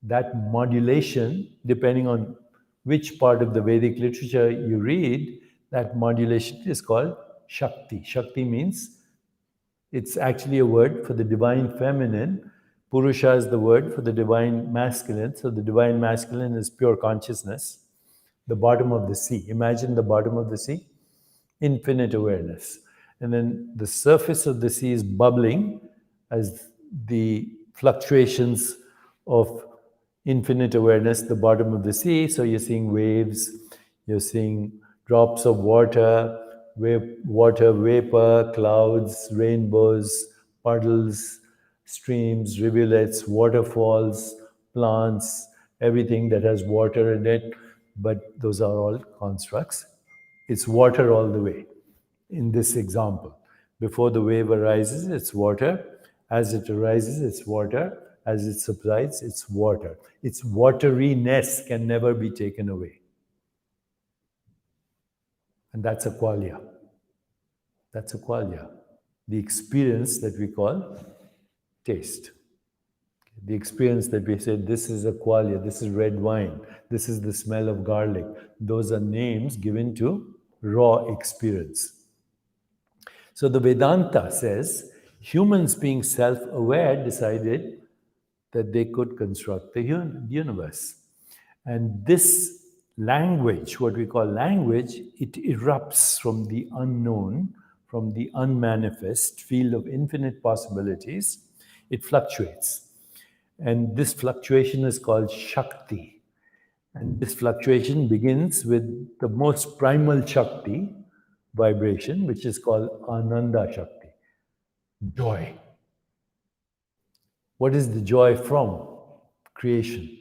that modulation, depending on which part of the Vedic literature you read, that modulation is called Shakti. Shakti means it's actually a word for the divine feminine. Purusha is the word for the divine masculine. So the divine masculine is pure consciousness, the bottom of the sea. Imagine the bottom of the sea, infinite awareness. And then the surface of the sea is bubbling as the fluctuations of infinite awareness, the bottom of the sea. So you're seeing waves, you're seeing drops of water, water vapor, clouds, rainbows, puddles, streams, rivulets, waterfalls, plants, everything that has water in it. But those are all constructs. It's water all the way in this example. Before the wave arises, it's water. As it arises, it's water. As it subsides, it's water. Its wateriness can never be taken away. And that's a qualia. That's a qualia. The experience that we call taste. The experience that we say, this is a qualia, this is red wine, this is the smell of garlic. Those are names given to raw experience. So the Vedanta says, humans being self-aware decided that they could construct the universe. And this language, what we call language, it erupts from the unknown, from the unmanifest field of infinite possibilities. It fluctuates. And this fluctuation is called Shakti. And this fluctuation begins with the most primal Shakti vibration, which is called Ananda Shakti, joy. What is the joy from? Creation.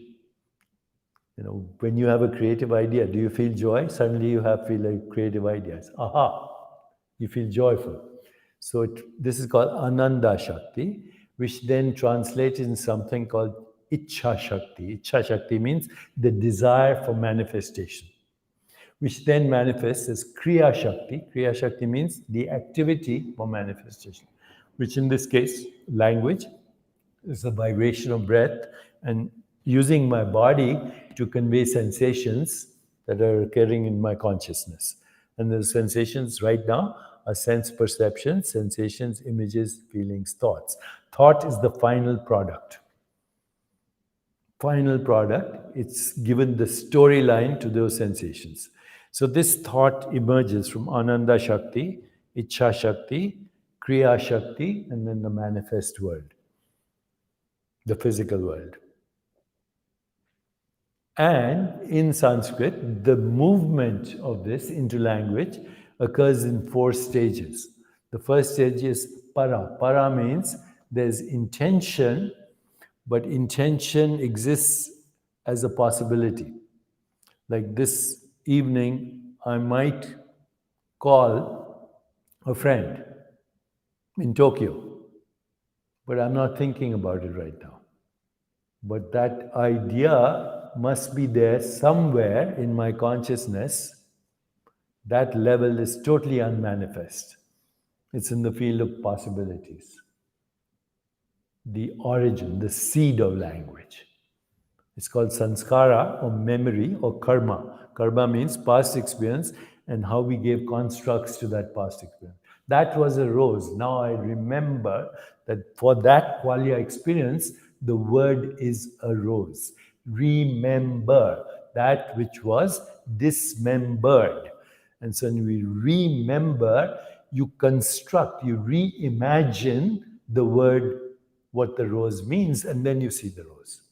You know, when you have a creative idea, do you feel joy? Suddenly you feel like creative ideas. Aha! You feel joyful. So this is called Ananda Shakti, which then translates in something called Ichha Shakti. Ichha Shakti means the desire for manifestation, which then manifests as Kriya Shakti. Kriya Shakti means the activity for manifestation, which in this case, language, is a vibration of breath and using my body to convey sensations that are occurring in my consciousness. And the sensations right now are sense perceptions, sensations, images, feelings, thoughts. Thought is the final product. Final product, it's given the storyline to those sensations. So this thought emerges from Ananda Shakti, Ichha Shakti, Kriya Shakti, and then the manifest world, the physical world. And in Sanskrit, the movement of this into language occurs in 4 stages. The first stage is para. Para means there's intention, but intention exists as a possibility. Like this evening, I might call a friend in Tokyo, but I'm not thinking about it right now. But that idea must be there somewhere in my consciousness. That level is totally unmanifest. It's in the field of possibilities. The origin, the seed of language. It's called sanskara, or memory, or karma. Karma means past experience and how we gave constructs to that past experience. That was a rose. Now I remember that for that qualia experience, the word is a rose. Remember that which was dismembered. And so when we remember, you construct, you reimagine the word, what the rose means, and then you see the rose.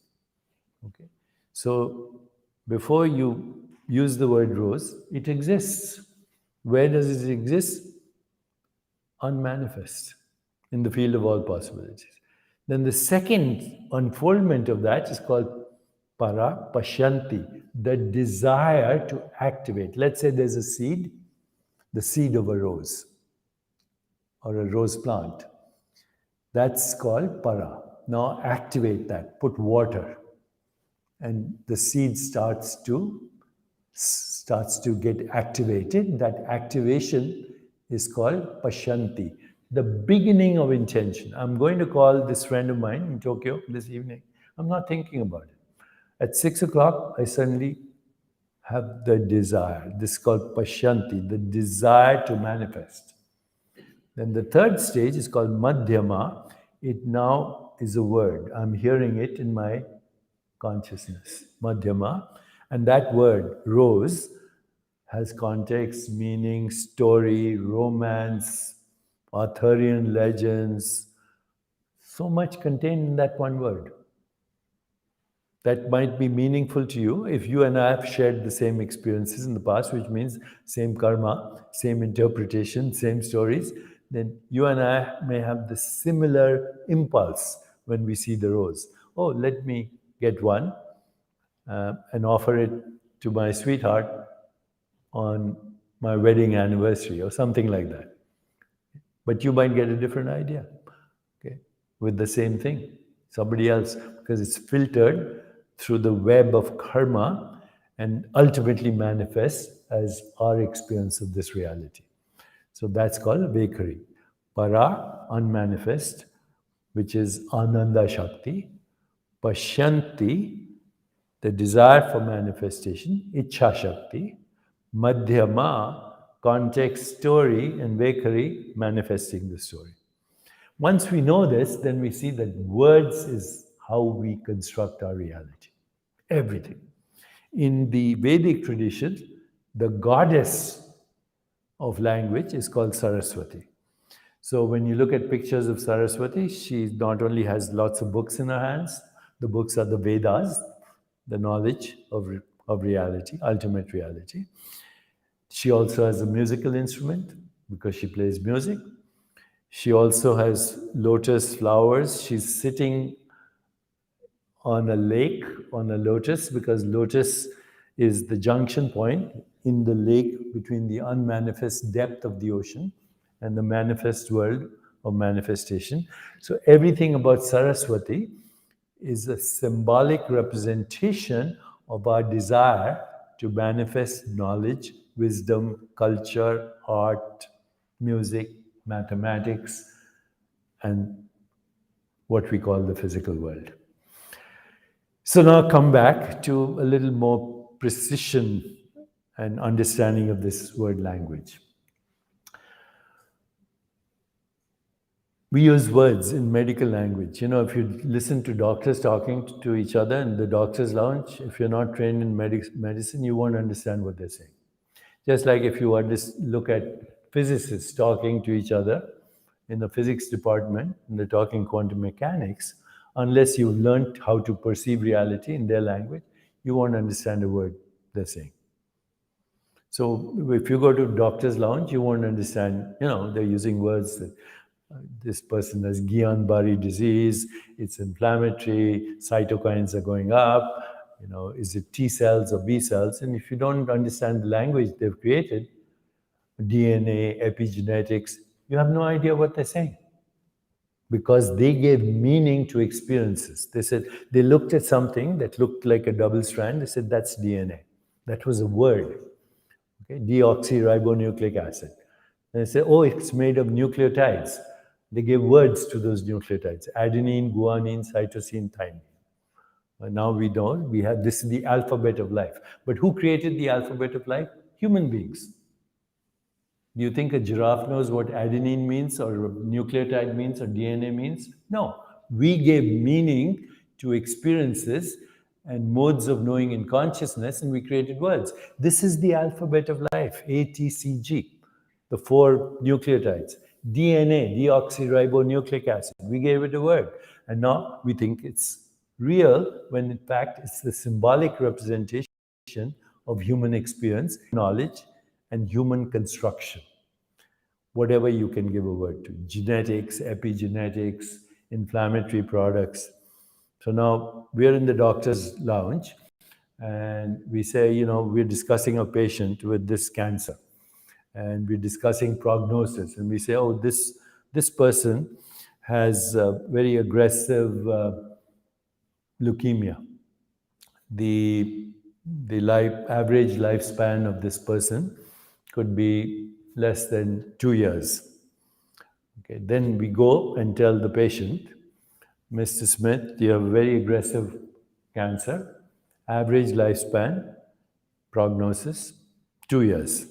Okay. So before you use the word rose, it exists. Where does it exist? Unmanifest, in the field of all possibilities. Then the second unfoldment of that is called para pashyanti, the desire to activate. Let's say there's a seed, the seed of a rose or a rose plant. That's called para. Now activate that, put water, and the seed starts to get activated. That activation is called pashyanti, the beginning of intention. I'm going to call this friend of mine in Tokyo this evening. I'm not thinking about it. At 6 o'clock, I suddenly have the desire. This is called pashyanti, the desire to manifest. Then the third stage is called madhyama. It now is a word. I'm hearing it in my consciousness, madhyama. And that word, rose, has context, meaning, story, romance, Arthurian legends. So much contained in that one word. That might be meaningful to you if you and I have shared the same experiences in the past, which means same karma, same interpretation, same stories. Then you and I may have the similar impulse when we see the rose. Oh, let me get one and offer it to my sweetheart on my wedding anniversary or something like that. But you might get a different idea, okay, with the same thing. Somebody else, because it's filtered through the web of karma and ultimately manifests as our experience of this reality. So that's called Vaikari. Para, unmanifest, which is Ananda Shakti. Pashyanti, the desire for manifestation, Ichha Shakti. Madhyama, context, story, and Vaikari, manifesting the story. Once we know this, then we see that words is how we construct our reality. Everything. In the Vedic tradition, the goddess of language is called Saraswati. So when you look at pictures of Saraswati, she not only has lots of books in her hands, the books are the Vedas, the knowledge of reality, ultimate reality. She also has a musical instrument because she plays music. She also has lotus flowers. She's sitting on a lake, on a lotus, because lotus is the junction point in the lake between the unmanifest depth of the ocean and the manifest world of manifestation. So everything about Saraswati is a symbolic representation of our desire to manifest knowledge, wisdom, culture, art, music, mathematics, and what we call the physical world. So now come back to a little more precision and understanding of this word language. We use words in medical language. You know, if you listen to doctors talking to each other in the doctor's lounge, if you're not trained in medicine, you won't understand what they're saying. Just like if you look at physicists talking to each other in the physics department and they're talking quantum mechanics, unless you've learned how to perceive reality in their language, you won't understand a word they're saying. So if you go to doctor's lounge, you won't understand, they're using words that this person has Guillain-Barré disease, it's inflammatory, cytokines are going up, is it T cells or B cells? And if you don't understand the language they've created, DNA, epigenetics, you have no idea what they're saying. Because they gave meaning to experiences. They said, they looked at something that looked like a double strand, they said, that's DNA. That was a word. Okay? Deoxyribonucleic acid. And they say, oh, it's made of nucleotides. They gave words to those nucleotides: adenine, guanine, cytosine, thymine. And now we don't. We have, this is the alphabet of life. But who created the alphabet of life? Human beings. Do you think a giraffe knows what adenine means or nucleotide means or DNA means? No. We gave meaning to experiences and modes of knowing in consciousness, and we created words. This is the alphabet of life: A, T, C, G, the 4 nucleotides. DNA, deoxyribonucleic acid. We gave it a word. And now we think it's real, when in fact it's the symbolic representation of human experience, knowledge, and human construction. Whatever you can give a word to: genetics, epigenetics, inflammatory products. So now we're in the doctor's lounge and we say, we're discussing a patient with this cancer and we're discussing prognosis. And we say, oh, this person has very aggressive leukemia. The average lifespan of this person could be less than 2 years. Okay, then we go and tell the patient, Mr. Smith, you have very aggressive cancer, average lifespan, prognosis, 2 years.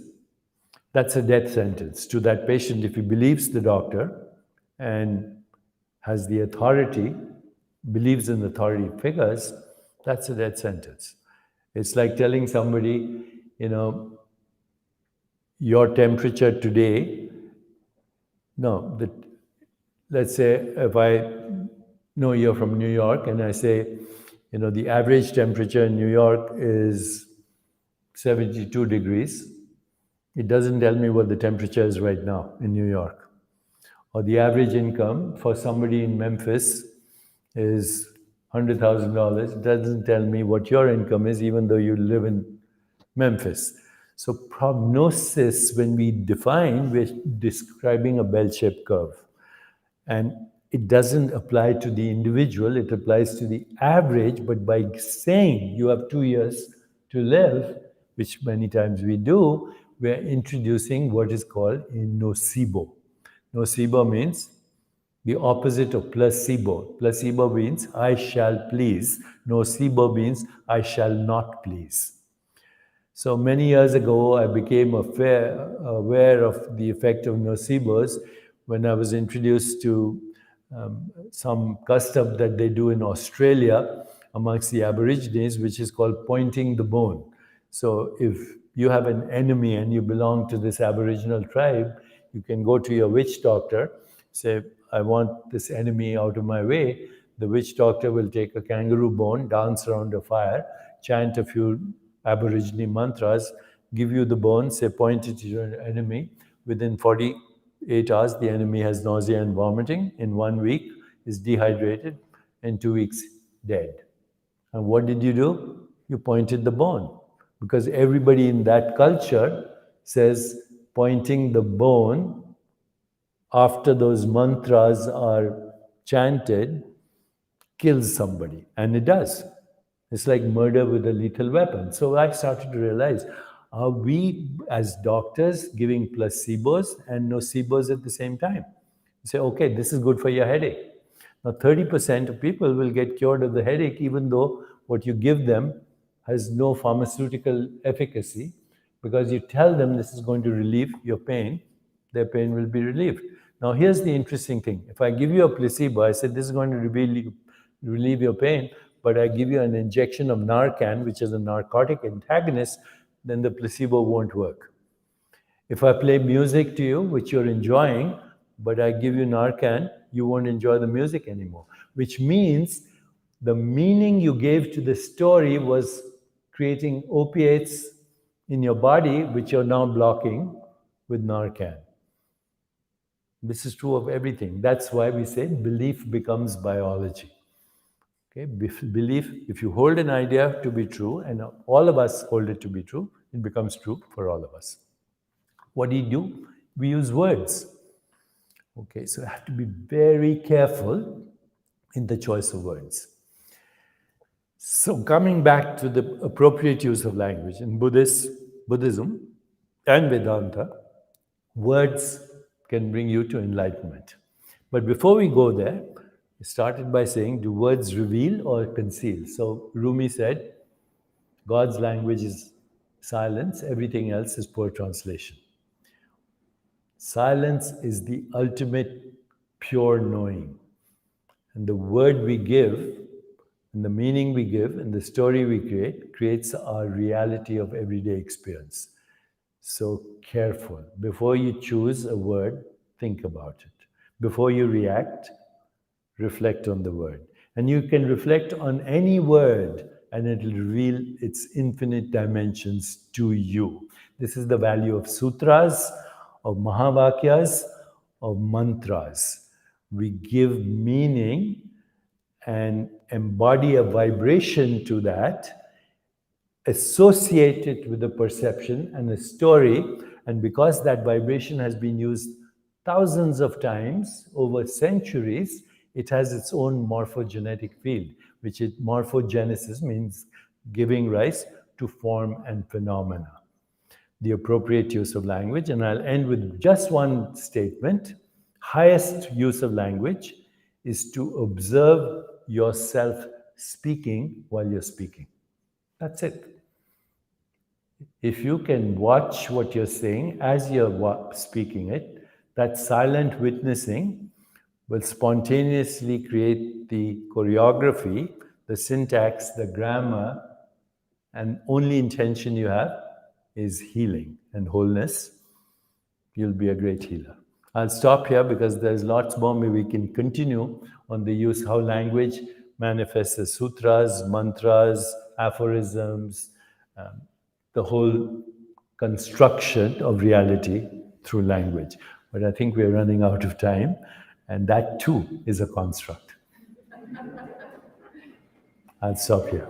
That's a death sentence to that patient. If he believes the doctor and has the authority, believes in authority figures, that's a death sentence. It's like telling somebody, your temperature today. No, let's say if I know you're from New York and I say, the average temperature in New York is 72 degrees. It doesn't tell me what the temperature is right now in New York. Or the average income for somebody in Memphis is $100,000. It doesn't tell me what your income is, even though you live in Memphis. So prognosis, when we define, we're describing a bell-shaped curve. And it doesn't apply to the individual, it applies to the average. But by saying you have 2 years to live, which many times we do, we're introducing what is called a nocebo. Nocebo means the opposite of placebo. Placebo means I shall please. Nocebo means I shall not please. So many years ago, I became aware of the effect of nocebos when I was introduced to some custom that they do in Australia amongst the Aborigines, which is called pointing the bone. So if you have an enemy and you belong to this Aboriginal tribe, you can go to your witch doctor, say, I want this enemy out of my way. The witch doctor will take a kangaroo bone, dance around a fire, chant a few Aborigine mantras, give you the bone, say, point it to your enemy. Within 48 hours, the enemy has nausea and vomiting. In 1 week, is dehydrated. In 2 weeks, dead. And what did you do? You pointed the bone. Because everybody in that culture says pointing the bone after those mantras are chanted kills somebody. And it does. It's like murder with a lethal weapon. So I started to realize, are we as doctors giving placebos and nocebos at the same time? You say, okay, this is good for your headache. Now 30% of people will get cured of the headache even though what you give them has no pharmaceutical efficacy, because you tell them this is going to relieve your pain, their pain will be relieved. Now here's the interesting thing. If I give you a placebo, I said this is going to relieve your pain, but I give you an injection of Narcan, which is a narcotic antagonist, then the placebo won't work. If I play music to you, which you're enjoying, but I give you Narcan, you won't enjoy the music anymore. Which means the meaning you gave to the story was creating opiates in your body, which you're now blocking with Narcan. This is true of everything. That's why we say belief becomes biology. Okay? Belief, if you hold an idea to be true, and all of us hold it to be true, it becomes true for all of us. What do? We use words. Okay, so I have to be very careful in the choice of words. So coming back to the appropriate use of language, in Buddhism and Vedanta, words can bring you to enlightenment. But before we go there, we started by saying, do words reveal or conceal? So Rumi said, God's language is silence, everything else is poor translation. Silence is the ultimate pure knowing. And the word we give, and the meaning we give, and the story we create, creates our reality of everyday experience. So careful. Before you choose a word, think about it. Before you react, reflect on the word. And you can reflect on any word, and it will reveal its infinite dimensions to you. This is the value of sutras, of mahavakyas, of mantras. We give meaning and embody a vibration to that, associate it with a perception and a story, and because that vibration has been used thousands of times over centuries, it has its own morphogenetic field, which is morphogenesis, means giving rise to form and phenomena. The appropriate use of language, and I'll end with just one statement. Highest use of language is to observe yourself speaking while you're speaking. That's it. If you can watch what you're saying as you're speaking it, that silent witnessing will spontaneously create the choreography, the syntax, the grammar, and only intention you have is healing and wholeness. You'll be a great healer. I'll stop here because there's lots more. Maybe we can continue on the use, how language manifests as sutras, mantras, aphorisms, the whole construction of reality through language. But I think we're running out of time, and that too is a construct. I'll stop here.